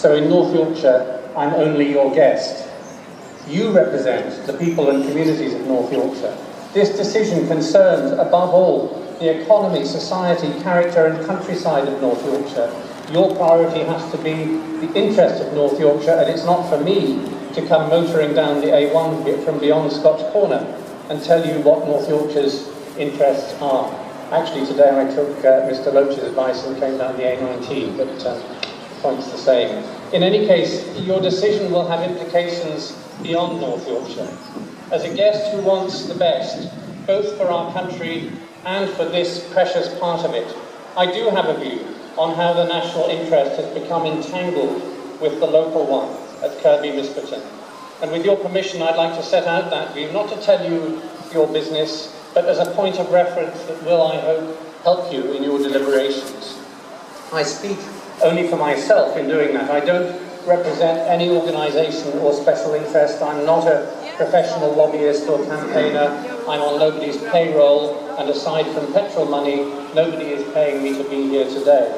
So in North Yorkshire, I'm only your guest. You represent the people and communities of North Yorkshire. This decision concerns, above all, the economy, society, character and countryside of North Yorkshire. Your priority has to be the interest of North Yorkshire, and it's not for me to come motoring down the A1 from beyond Scotch Corner and tell you what North Yorkshire's interests are. Actually, today I took Mr. Loach's advice and came down the A19, but point's the same. In any case, your decision will have implications beyond North Yorkshire. As a guest who wants the best, both for our country and for this precious part of it, I do have a view on how the national interest has become entangled with the local one at Kirkby Misperton. And with your permission, I'd like to set out that view, not to tell you your business, but as a point of reference that will, I hope, help you in your deliberations. I speak only for myself in doing that. I don't represent any organisation or special interest. I'm not a professional lobbyist or campaigner. I'm on nobody's payroll, and aside from petrol money, nobody is paying me to be here today.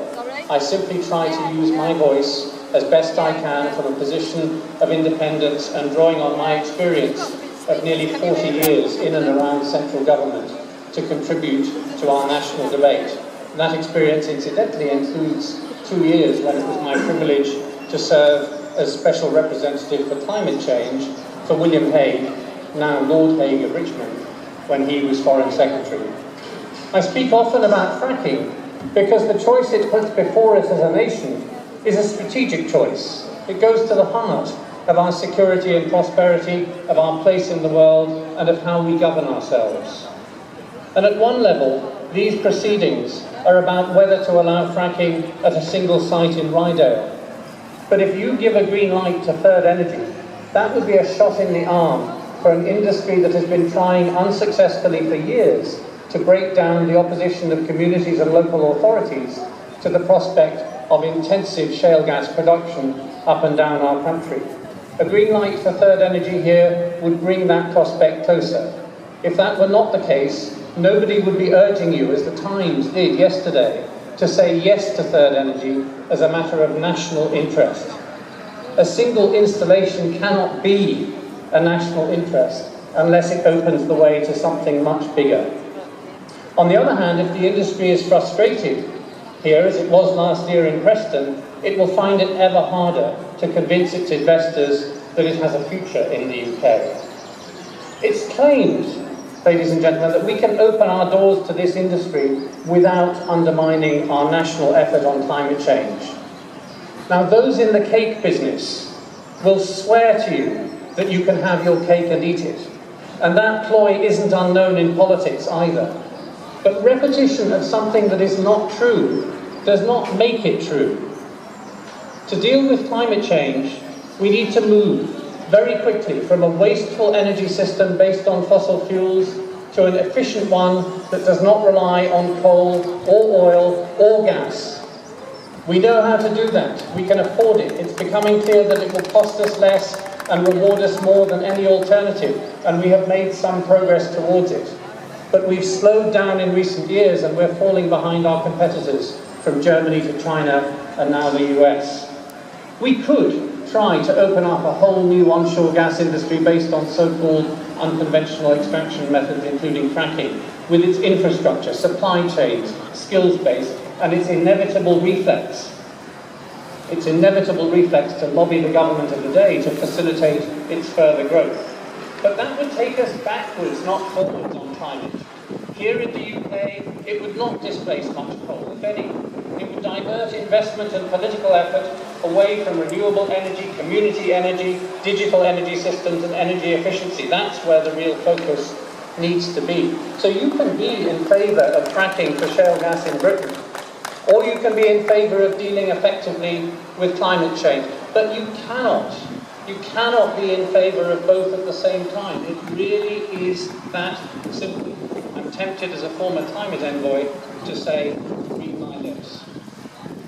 I simply try to use my voice as best I can from a position of independence and drawing on my experience of nearly 40 years in and around central government to contribute to our national debate. And that experience, incidentally, includes 2 years when it was my privilege to serve as Special Representative for Climate Change for William Hague, now Lord Hague of Richmond, when he was Foreign Secretary. I speak often about fracking because the choice it puts before us as a nation is a strategic choice. It goes to the heart of our security and prosperity, of our place in the world, and of how we govern ourselves. And at one level, these proceedings are about whether to allow fracking at a single site in Rydale. But if you give a green light to Third Energy, that would be a shot in the arm for an industry that has been trying unsuccessfully for years to break down the opposition of communities and local authorities to the prospect of intensive shale gas production up and down our country. A green light for Third Energy here would bring that prospect closer. If that were not the case, nobody would be urging you, as the Times did yesterday, to say yes to Third Energy as a matter of national interest. A single installation cannot be a national interest unless it opens the way to something much bigger. On the other hand, if the industry is frustrated here, as it was last year in Preston, it will find it ever harder to convince its investors that it has a future in the UK. It's claimed, ladies and gentlemen, that we can open our doors to this industry without undermining our national effort on climate change. Now, those in the cake business will swear to you that you can have your cake and eat it. And that ploy isn't unknown in politics either. But repetition of something that is not true does not make it true. To deal with climate change, we need to move very quickly from a wasteful energy system based on fossil fuels to an efficient one that does not rely on coal or oil or gas. We know how to do that. We can afford it. It's becoming clear that it will cost us less and reward us more than any alternative, and we have made some progress towards it. But we've slowed down in recent years, and we're falling behind our competitors from Germany to China and now the US. We could try to open up a whole new onshore gas industry based on so-called unconventional extraction methods, including fracking, with its infrastructure, supply chains, skills base, and its inevitable reflex. Its inevitable reflex to lobby the government of the day to facilitate its further growth. But that would take us backwards, not forwards on climate. Here in the UK, it would not displace much coal, if any. It would divert investment and political effort away from renewable energy, community energy, digital energy systems and energy efficiency. That's where the real focus needs to be. So you can be in favour of fracking for shale gas in Britain, or you can be in favour of dealing effectively with climate change. But you cannot be in favour of both at the same time. It really is that simple. I'm tempted as a former climate envoy to say, read my lips.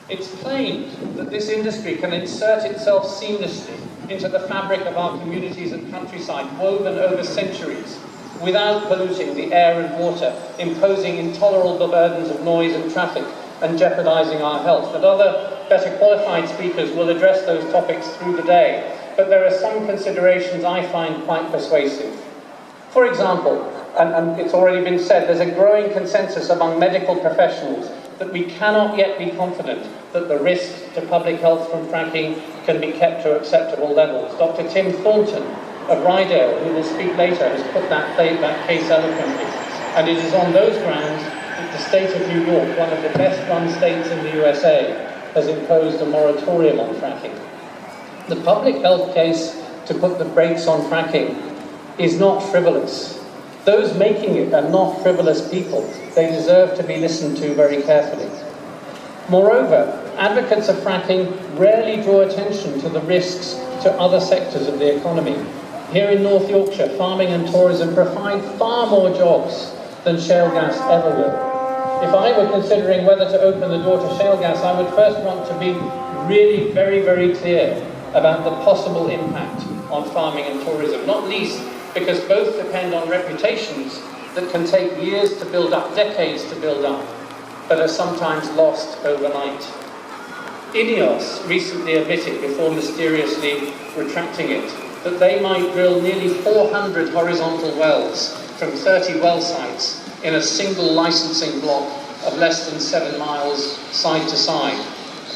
It's claimed that this industry can insert itself seamlessly into the fabric of our communities and countryside, woven over centuries, without polluting the air and water, imposing intolerable burdens of noise and traffic, and jeopardising our health. That other better qualified speakers will address those topics through the day, but there are some considerations I find quite persuasive. For example, and it's already been said, there's a growing consensus among medical professionals that we cannot yet be confident that the risks to public health from fracking can be kept to acceptable levels. Dr. Tim Thornton of Rydale, who will speak later, has put that case eloquently. And it is on those grounds that the state of New York, one of the best-run states in the USA, has imposed a moratorium on fracking. The public health case to put the brakes on fracking is not frivolous. Those making it are not frivolous people. They deserve to be listened to very carefully. Moreover, advocates of fracking rarely draw attention to the risks to other sectors of the economy. Here in North Yorkshire, farming and tourism provide far more jobs than shale gas ever will. If I were considering whether to open the door to shale gas, I would first want to be really very, very clear about the possible impact on farming and tourism, not least because both depend on reputations that can take years to build up, decades to build up, but are sometimes lost overnight. INEOS recently admitted, before mysteriously retracting it, that they might drill nearly 400 horizontal wells from 30 well sites in a single licensing block of less than 7 miles side to side.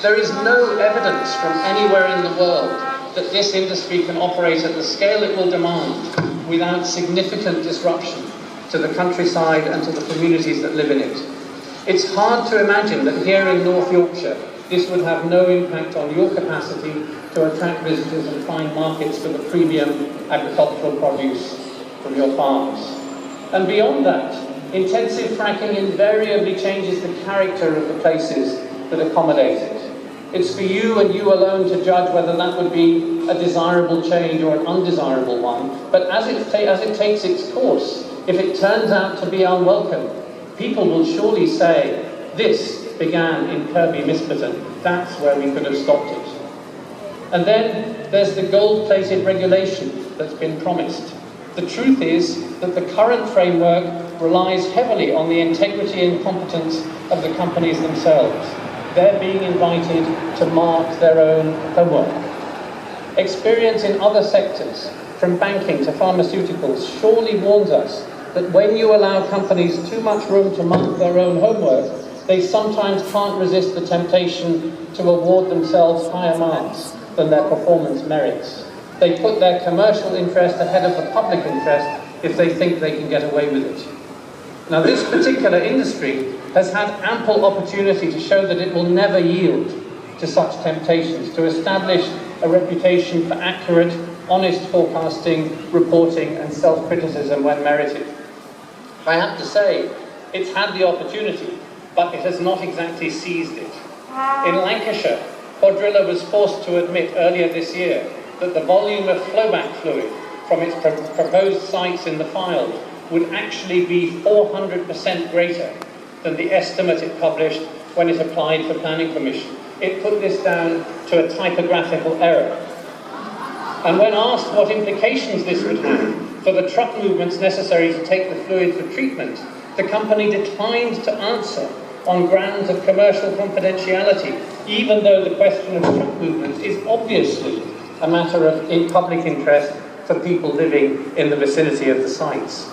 There is no evidence from anywhere in the world that this industry can operate at the scale it will demand without significant disruption to the countryside and to the communities that live in it. It's hard to imagine that here in North Yorkshire this would have no impact on your capacity to attract visitors and find markets for the premium agricultural produce from your farms. And beyond that, intensive fracking invariably changes the character of the places that accommodate it. It's for you and you alone to judge whether that would be a desirable change or an undesirable one. But as it takes its course, if it turns out to be unwelcome, people will surely say, this began in Kirby Misperton. That's where we could have stopped it. And then there's the gold-plated regulation that's been promised. The truth is that the current framework relies heavily on the integrity and competence of the companies themselves. They're being invited to mark their own homework. Experience in other sectors, from banking to pharmaceuticals, surely warns us that when you allow companies too much room to mark their own homework, they sometimes can't resist the temptation to award themselves higher marks than their performance merits. They put their commercial interest ahead of the public interest if they think they can get away with it. Now, this particular industry has had ample opportunity to show that it will never yield to such temptations, to establish a reputation for accurate, honest forecasting, reporting, and self-criticism when merited. I have to say, it's had the opportunity, but it has not exactly seized it. In Lancashire, Quadrilla was forced to admit earlier this year that the volume of flowback fluid from its proposed sites in the Fylde would actually be 400% greater than the estimate it published when it applied for planning permission. It put this down to a typographical error. And when asked what implications this would have for the truck movements necessary to take the fluid for treatment, the company declined to answer on grounds of commercial confidentiality, even though the question of truck movements is obviously a matter of public interest for people living in the vicinity of the sites.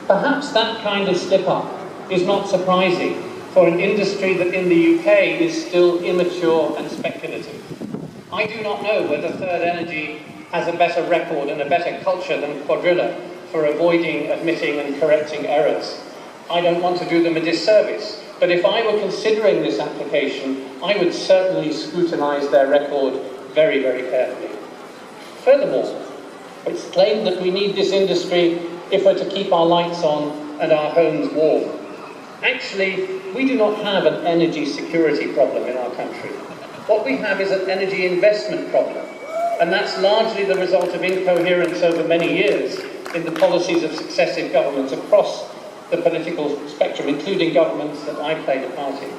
Perhaps that kind of slip-up is not surprising for an industry that in the UK is still immature and speculative. I do not know whether Third Energy has a better record and a better culture than Quadrilla for avoiding, admitting and correcting errors. I don't want to do them a disservice, but if I were considering this application, I would certainly scrutinise their record very, very carefully. Furthermore, it's claimed that we need this industry if we're to keep our lights on and our homes warm. Actually, we do not have an energy security problem in our country. What we have is an energy investment problem, and that's largely the result of incoherence over many years in the policies of successive governments across the political spectrum, including governments that I played a part in.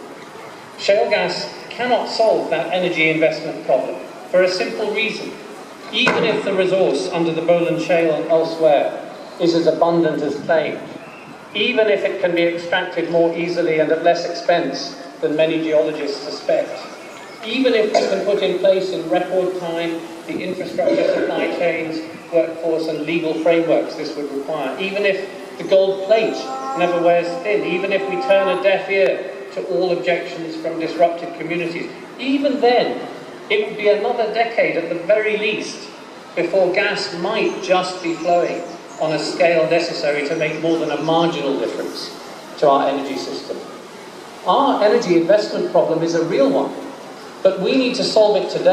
Shale gas cannot solve that energy investment problem for a simple reason. Even if the resource under the Boland Shale and elsewhere is as abundant as claimed, even if it can be extracted more easily and at less expense than many geologists suspect, even if we can put in place in record time the infrastructure, supply chains, workforce and legal frameworks this would require, even if the gold plate never wears thin, even if we turn a deaf ear to all objections from disrupted communities, even then it would be another decade at the very least before gas might just be flowing on a scale necessary to make more than a marginal difference to our energy system. Our energy investment problem is a real one, but we need to solve it today.